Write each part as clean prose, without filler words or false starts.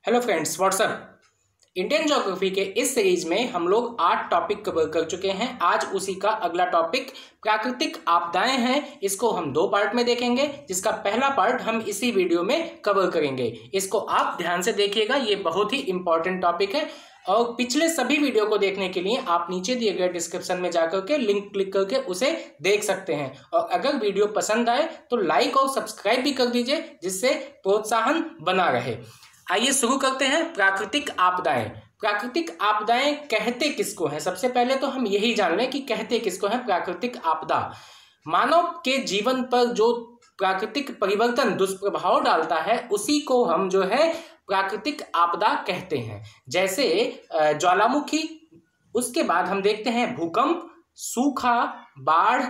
Hello friends, what's up. Indian geography के इस series में हम लोग 8 टॉपिक कवर कर चुके हैं। आज उसी का अगला टॉपिक प्राकृतिक आपदाएं हैं। इसको हम 2 पार्ट में देखेंगे, जिसका पहला पार्ट हम इसी वीडियो में कवर करेंगे। इसको आप ध्यान से देखिएगा, ये बहुत ही इंपॉर्टेंट टॉपिक है। और पिछले सभी वीडियो को देखने के लिए आप नीचे दिए गए डिस्क्रिप्शन में जाकर के लिंक क्लिक करके उसे देख सकते हैं। और अगर वीडियो पसंद आए तो लाइक और सब्सक्राइब भी कर दीजिए, जिससे प्रोत्साहन बना रहे। आइए शुरू करते हैं। प्राकृतिक आपदाएं। प्राकृतिक आपदाएं कहते किसको हैं? सबसे पहले तो हम यही जान लें कि कहते किसको हैं प्राकृतिक आपदा। मानव के जीवन पर जो प्राकृतिक परिवर्तन दुष्प्रभाव डालता है, उसी को हम जो है प्राकृतिक आपदा कहते हैं। जैसे ज्वालामुखी, उसके बाद हम देखते हैं भूकंप, सूखा, बाढ़,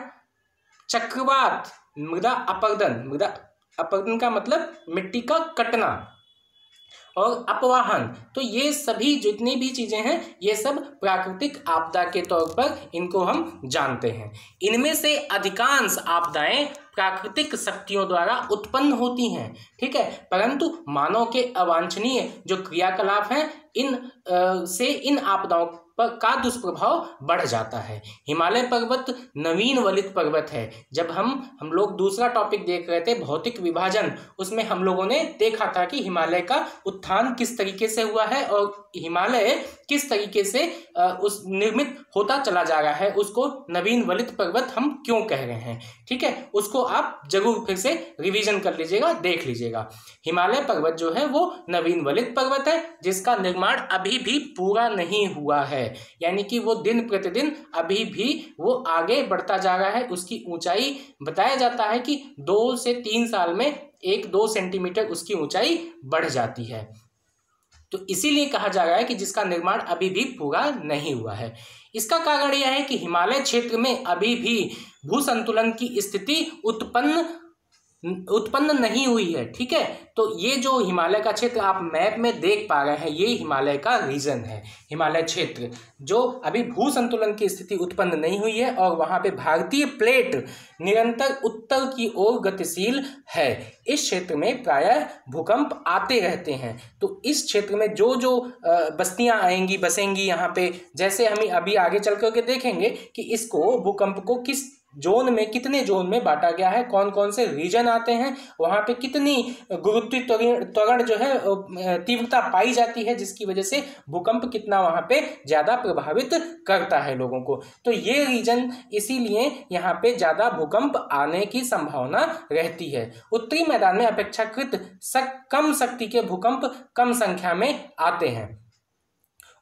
चक्रवात, मृदा अपरदन। मृदा अपरदन का मतलब मिट्टी का कटना, और अपवाहन। तो ये सभी जितनी भी चीजें हैं, ये सब प्राकृतिक आपदा के तौर पर इनको हम जानते हैं। इनमें से अधिकांश आपदाएं प्राकृतिक शक्तियों द्वारा उत्पन्न होती हैं, ठीक है। परंतु मानव के अवांछनीय जो क्रियाकलाप हैं, इन आपदाओं पर का दुष्प्रभाव बढ़ जाता है। हिमालय पर्वत नवीन वलित पर्वत है। जब हम लोग दूसरा टॉपिक देख रहे थे, भौतिक विभाजन, उसमें हम लोगों ने देखा था कि हिमालय का उत्थान किस तरीके से हुआ है और हिमालय किस तरीके से उस निर्मित होता चला जा रहा है। उसको नवीन वलित पर्वत हम क्यों कह रहे हैं, ठीक है। उसको आप जरूर फिर से रिवीजन कर लीजिएगा, देख लीजिएगा। हिमालय पर्वत जो है वो नवीन वलित पर्वत है, जिसका निर्माण अभी भी पूरा नहीं हुआ है। यानी कि वो दिन प्रतिदिन अभी भी वो आगे बढ़ता जा रहा है। उसकी ऊंचाई बताया जाता है कि 2 से 3 साल में 1-2 सेंटीमीटर उसकी ऊंचाई बढ़ जाती है। तो इसीलिए कहा जा रहा है कि जिसका निर्माण अभी भी पूरा नहीं हुआ है। इसका कारण यह है कि हिमालय क्षेत्र में अभी भी भूसंतुलन की स्थिति उत्पन्न नहीं हुई है, ठीक है। तो ये जो हिमालय का क्षेत्र आप मैप में देख पा रहे हैं, ये हिमालय का रीजन है, हिमालय क्षेत्र, जो अभी भू संतुलन की स्थिति उत्पन्न नहीं हुई है। और वहां पे भारतीय प्लेट निरंतर उत्तर की ओर गतिशील है। इस क्षेत्र में प्रायः भूकंप आते रहते हैं। तो इस क्षेत्र में जो जो बस्तियां आएंगी, बसेंगी यहाँ पे, जैसे हम अभी आगे चल करके देखेंगे कि इसको भूकंप को किस जोन में, कितने जोन में बांटा गया है, कौन कौन से रीजन आते हैं, वहां पे कितनी गुरुत्वीय त्वरण जो है तीव्रता पाई जाती है, जिसकी वजह से भूकंप कितना वहां पे ज्यादा प्रभावित करता है लोगों को। तो ये रीजन, इसीलिए यहाँ पे ज्यादा भूकंप आने की संभावना रहती है। उत्तरी मैदान में अपेक्षाकृत कम शक्ति के भूकंप कम संख्या में आते हैं।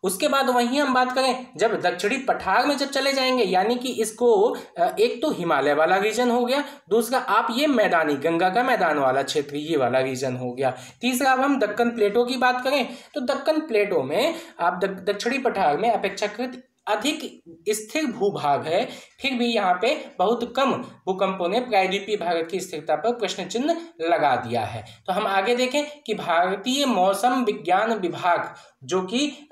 उसके बाद वहीं हम बात करें, जब दक्षिणी पठार में जब चले जाएंगे, यानी कि इसको एक तो हिमालय वाला रीजन हो गया, दूसरा आप ये मैदानी गंगा का मैदान वाला क्षेत्र, ये वाला रीजन हो गया। तीसरा अब हम दक्कन प्लेटों की बात करें, तो दक्कन प्लेटों में आप दक्षिणी पठार में अपेक्षाकृत अधिक स्थिर भूभाग है। फिर भी यहाँ पे बहुत कम भूकंपों ने प्रायद्वीपीय भारत की स्थिरता पर प्रश्न चिन्ह लगा दिया है। तो हम आगे देखें कि भारतीय मौसम विज्ञान विभाग, जो कि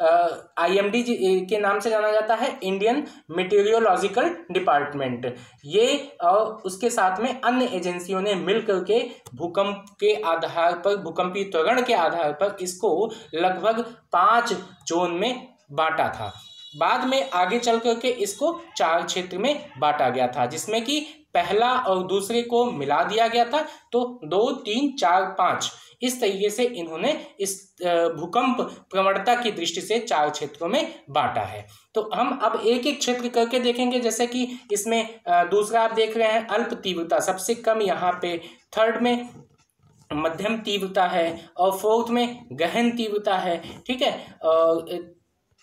IMD के नाम से जाना जाता है, इंडियन मेटीरियोलॉजिकल डिपार्टमेंट, ये और उसके साथ में अन्य एजेंसियों ने मिलकर के भूकंप के आधार पर, भूकंपीय त्वरण के आधार पर इसको लगभग 5 जोन में बांटा था। बाद में आगे चल करके इसको 4 क्षेत्र में बांटा गया था, जिसमें कि पहला और दूसरे को मिला दिया गया था। तो 2, 3, 4, 5 इस तरीके से इन्होंने इस भूकंप प्रवणता की दृष्टि से 4 क्षेत्रों में बांटा है। तो हम अब एक एक क्षेत्र करके देखेंगे। जैसे कि इसमें दूसरा आप देख रहे हैं अल्प तीव्रता, सबसे कम यहाँ पे, थर्ड में मध्यम तीव्रता है, और फोर्थ में गहन तीव्रता है, ठीक है, और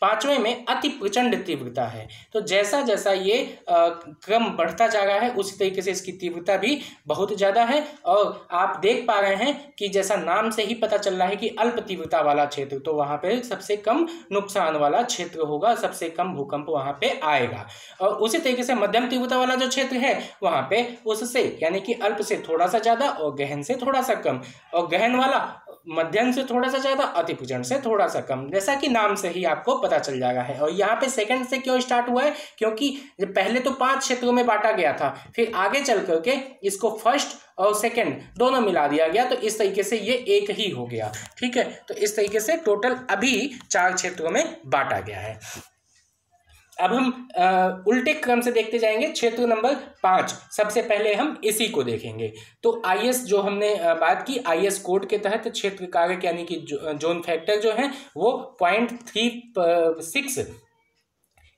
5वें में अति प्रचंड तीव्रता है। तो जैसा जैसा ये क्रम बढ़ता जा रहा है, उसी तरीके से इसकी तीव्रता भी बहुत ज़्यादा है। और आप देख पा रहे हैं कि जैसा नाम से ही पता चल रहा है कि अल्प तीव्रता वाला क्षेत्र, तो वहाँ पे सबसे कम नुकसान वाला क्षेत्र होगा, सबसे कम भूकंप वहाँ पे आएगा। और उसी तरीके से मध्यम तीव्रता वाला जो क्षेत्र है, वहाँ पे उससे, यानी कि अल्प से थोड़ा सा ज़्यादा और गहन से थोड़ा सा कम, और गहन वाला मध्यम से थोड़ा सा ज़्यादा, अति भूजन से थोड़ा सा कम, जैसा कि नाम से ही आपको पता चल जाएगा है। और यहाँ पे सेकंड से क्यों स्टार्ट हुआ है, क्योंकि पहले तो 5 क्षेत्रों में बांटा गया था, फिर आगे चल करके इसको फर्स्ट और सेकंड दोनों मिला दिया गया, तो इस तरीके से ये एक ही हो गया। ठीक है, तो इस तरीके से टोटल अभी 4 क्षेत्रों में बांटा गया है। अब हम उल्टे क्रम से देखते जाएंगे। क्षेत्र नंबर 5 सबसे पहले हम इसी को देखेंगे। तो आईएस जो हमने बात की, आईएस कोड के तहत क्षेत्र कारक यानी कि जोन फैक्टर जो है वो 0.36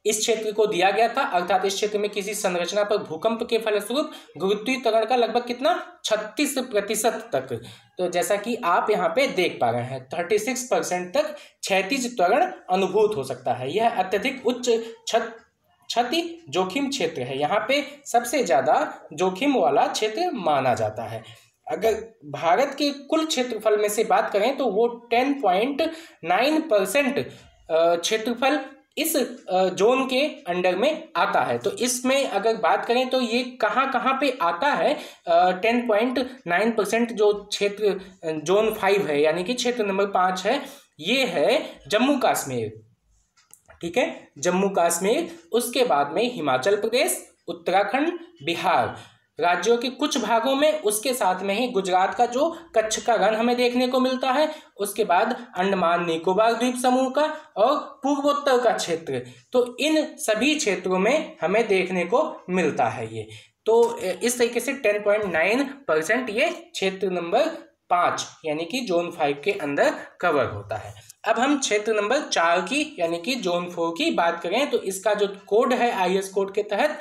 इस क्षेत्र को दिया गया था, अर्थात इस क्षेत्र में किसी संरचना पर भूकंप के फलस्वरूप गुरुत्वीय त्वरण का लगभग कितना 36% तक, तो जैसा कि आप यहाँ पे देख पा रहे हैं 36% तक क्षैतिज त्वरण अनुभूत हो सकता है। यह अत्यधिक उच्च क्षति जोखिम क्षेत्र है, यहाँ पे सबसे ज्यादा जोखिम वाला क्षेत्र माना जाता है। अगर भारत के कुल क्षेत्रफल में से बात करें तो वो 10.9% क्षेत्रफल इस जोन के अंडर में आता है। तो इसमें अगर बात करें तो ये कहाँ पे आता है, 10.9% जो क्षेत्र जोन 5 है यानी कि क्षेत्र नंबर 5 है, ये है जम्मू कश्मीर। ठीक है, जम्मू कश्मीर, उसके बाद में हिमाचल प्रदेश, उत्तराखंड, बिहार राज्यों के कुछ भागों में, उसके साथ में ही गुजरात का जो कच्छ का रण हमें देखने को मिलता है, उसके बाद अंडमान निकोबार द्वीप समूह का और पूर्वोत्तर का क्षेत्र। तो इन सभी क्षेत्रों में हमें देखने को मिलता है ये। तो इस तरीके से 10.9% ये क्षेत्र नंबर 5 यानी कि जोन 5 के अंदर कवर होता है। अब हम क्षेत्र नंबर 4 की यानी कि जोन 4 की बात करें तो इसका जो कोड है आईएस कोड के तहत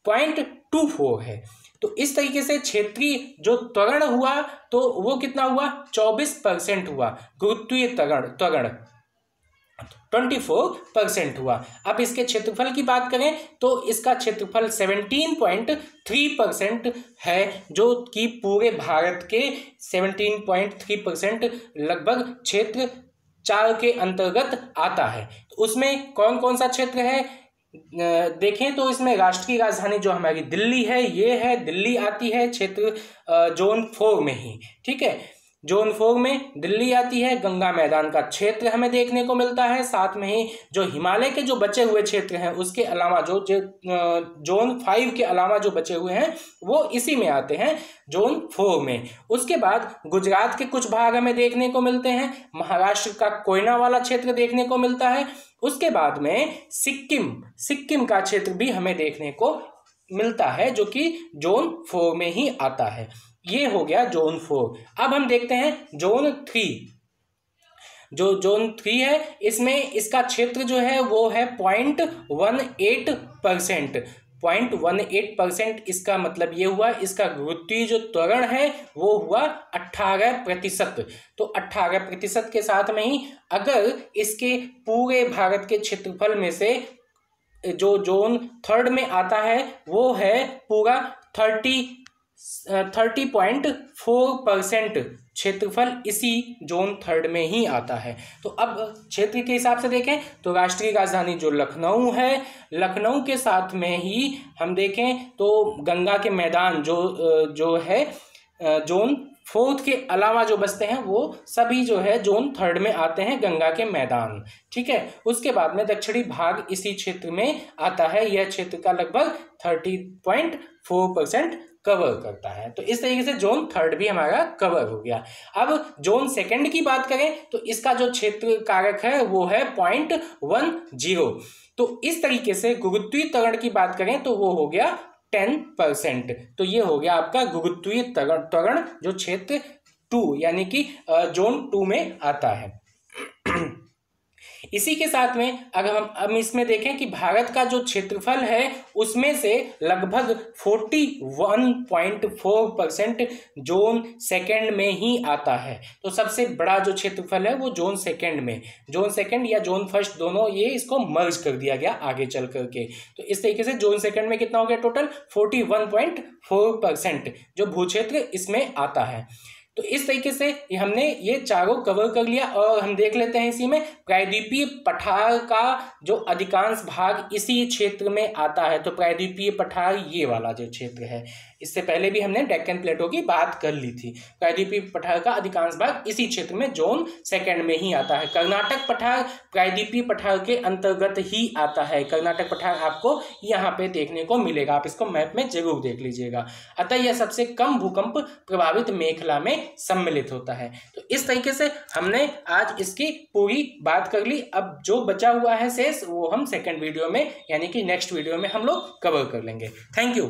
0.24 है। तो इस तरीके से क्षेत्रीय जो त्वरण हुआ तो वो कितना हुआ, 24% हुआ। गुरुत्वीय त्वरण 24% हुआ। अब इसके क्षेत्रफल की बात करें तो इसका क्षेत्रफल 17.3% है, जो कि पूरे भारत के 17.3% लगभग क्षेत्र 4 के अंतर्गत आता है। तो उसमें कौन कौन सा क्षेत्र है देखें तो इसमें राष्ट्रीय राजधानी जो हमारी दिल्ली है, ये है, दिल्ली आती है क्षेत्र जोन 4 में ही। ठीक है, जोन 4 में दिल्ली आती है। गंगा मैदान का क्षेत्र हमें देखने को मिलता है, साथ में ही जो हिमालय के जो बचे हुए क्षेत्र हैं उसके अलावा जो जोन 5 के अलावा जो बचे हुए हैं वो इसी में आते हैं जोन 4 में। उसके बाद गुजरात के कुछ भाग हमें देखने को मिलते हैं, महाराष्ट्र का कोयना वाला क्षेत्र देखने को मिलता है। उसके बाद में सिक्किम का क्षेत्र भी हमें देखने को मिलता है जो कि जोन 4 में ही आता है। ये हो गया जोन 4। अब हम देखते हैं जोन 3। जो जोन 3 है इसमें इसका क्षेत्र जो है वो है 0.18%। 0.18% इसका मतलब ये हुआ, इसका गुरुत्वीय जो त्वरण है वो हुआ 18%। तो 18% के साथ में ही अगर इसके पूरे भारत के क्षेत्रफल में से जो जोन 3 में आता है वो है पूरा 30.4% क्षेत्रफल इसी जोन 3 में ही आता है। तो अब क्षेत्र के हिसाब से देखें तो राष्ट्रीय राजधानी जो लखनऊ है, लखनऊ के साथ में ही हम देखें तो गंगा के मैदान जो है जोन 4 के अलावा जो बचते हैं वो सभी जो है जोन 3 में आते हैं, गंगा के मैदान। ठीक है, उसके बाद में दक्षिणी भाग इसी क्षेत्र में आता है। यह क्षेत्र का लगभग 30.4% कवर करता है। तो इस तरीके से जोन 3 भी हमारा कवर हो गया। अब जोन 2 की बात करें तो इसका जो क्षेत्र कारक है वो है 0.10। तो इस तरीके से गुरुत्वीय त्वरण की बात करें तो वो हो गया 10%। तो ये हो गया आपका गुरुत्वीय त्वरण जो क्षेत्र 2 यानी कि जोन 2 में आता है। इसी के साथ में अगर हम इसमें देखें कि भारत का जो क्षेत्रफल है उसमें से लगभग 41.4% जोन 2 में ही आता है। तो सबसे बड़ा जो क्षेत्रफल है वो जोन 2 में, जोन 2 या जोन 1 दोनों ये इसको मर्ज कर दिया गया आगे चल करके। तो इस तरीके से जोन 2 में कितना हो गया टोटल 41.4% जो भूक्षेत्र इसमें आता है। तो इस तरीके से हमने ये चारों कवर कर लिया। और हम देख लेते हैं इसी में प्रायद्वीपीय पठार का जो अधिकांश भाग इसी क्षेत्र में आता है। तो प्रायद्वीपीय पठार ये वाला जो क्षेत्र है इससे पहले भी हमने डेक्कन प्लेटो की बात कर ली थी। प्रायद्वीपीय पठार का अधिकांश भाग इसी क्षेत्र में जोन 2 में ही आता है। कर्नाटक पठार प्रायद्वीपीय पठार के अंतर्गत ही आता है। कर्नाटक पठार आपको यहाँ पे देखने को मिलेगा, आप इसको मैप में जरूर देख लीजिएगा। अतः यह सबसे कम भूकंप प्रभावित मेखला में सम्मिलित होता है। तो इस तरीके से हमने आज इसकी पूरी बात कर ली। अब जो बचा हुआ है शेष वो हम सेकंड वीडियो में यानी कि नेक्स्ट वीडियो में हम लोग कवर कर लेंगे। Thank you.